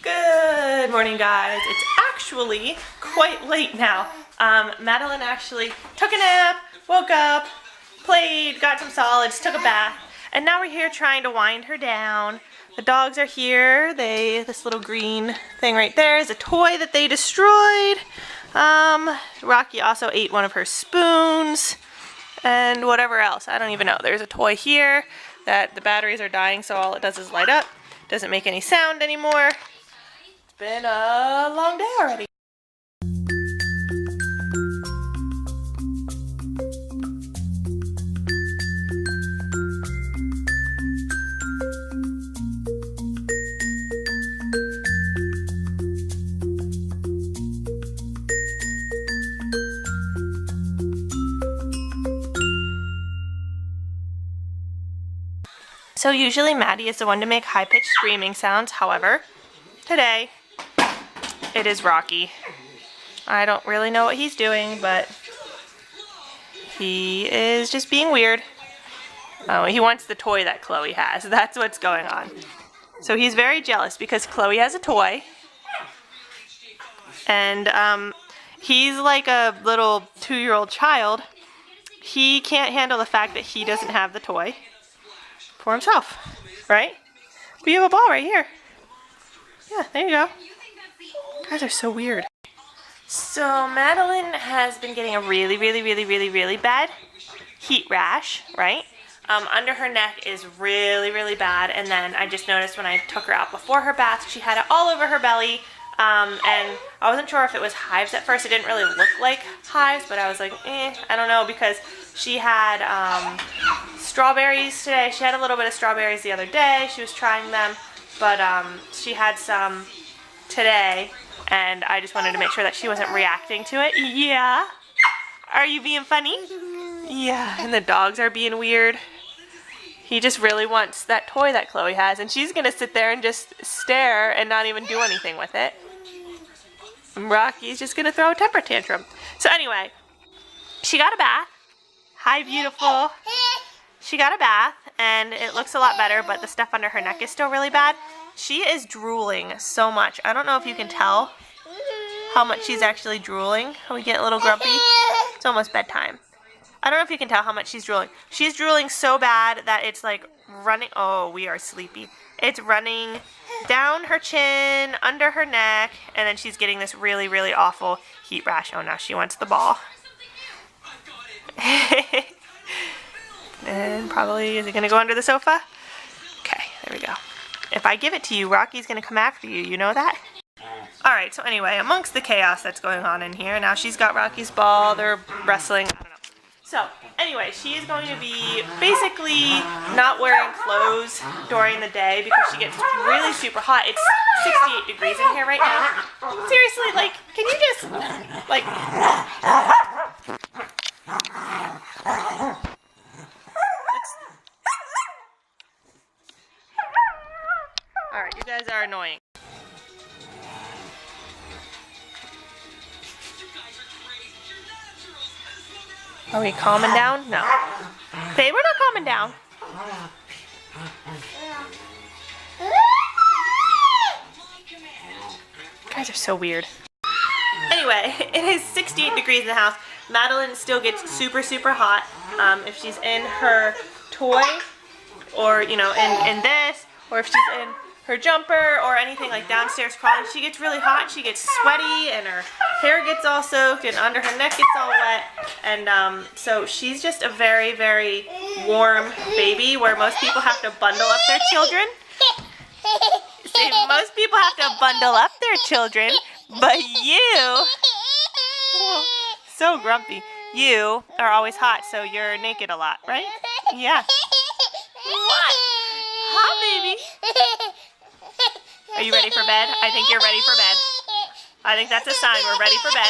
Good morning, guys. It's actually quite late now. Madeline actually took a nap, woke up, played, got some solids, took a bath, and now we're here trying to wind her down. The dogs are here. This little green thing right there is a toy that they destroyed. Rocky also ate one of her spoons and whatever else. I don't even know. There's a toy here that the batteries are dying, so all it does is light up. Doesn't make any sound anymore. It's been a long day already. So usually Maddie is the one to make high-pitched screaming sounds. However, today it is Rocky. I don't really know what he's doing, but he is just being weird. Oh, he wants the toy that Chloe has. That's what's going on. So he's very jealous because Chloe has a toy. And he's like a little 2-year-old child. He can't handle the fact that he doesn't have the toy for himself, right? But you have a ball right here. Yeah, there you go. You guys are so weird. So Madeline has been getting a really bad heat rash, right? Under her neck is really bad, and then I just noticed when I took her out before her bath, she had it all over her belly, and I wasn't sure if it was hives at first. It didn't really look like hives, but I was like, I don't know, because she had strawberries today. She had a little bit of strawberries the other day. She was trying them, but she had some today, and I just wanted to make sure that she wasn't reacting to it. Yeah? Are you being funny? Yeah, and the dogs are being weird. He just really wants that toy that Chloe has, and she's going to sit there and just stare and not even do anything with it. And Rocky's just going to throw a temper tantrum. So anyway, she got a bath. Hi, beautiful. She got a bath, and it looks a lot better, but the stuff under her neck is still really bad. She is drooling so much. I don't know if you can tell how much she's actually drooling. We get a little grumpy. It's almost bedtime. I don't know if you can tell how much she's drooling. She's drooling so bad that it's like running. Oh, we are sleepy. It's running down her chin, under her neck, and then she's getting this really awful heat rash. Oh, now she wants the ball. And probably, is it going to go under the sofa? Okay, there we go. If I give it to you, Rocky's going to come after you. You know that? Alright, so anyway, amongst the chaos that's going on in here, now she's got Rocky's ball, they're wrestling, I don't know. So, anyway, she is going to be basically not wearing clothes during the day because she gets really super hot. It's 68 degrees in here right now. Seriously, like, can you just, like... Alright, you guys are annoying. Are we calming down? No. Hey, we're not calming down. You guys are so weird. Anyway, it is 68 degrees in the house. Madeline still gets super hot if she's in her toy, or, you know, in this, or if she's in her jumper or anything like downstairs crawling. She gets really hot, she gets sweaty, and her hair gets all soaked, and under her neck gets all wet, and so she's just a very warm baby, where most people have to bundle up their children. See, most people have to bundle up their children, but you, so grumpy, you are always hot, so you're naked a lot, right? Yeah. What? Hot baby. Are you ready for bed? I think you're ready for bed. I think that's a sign we're ready for bed.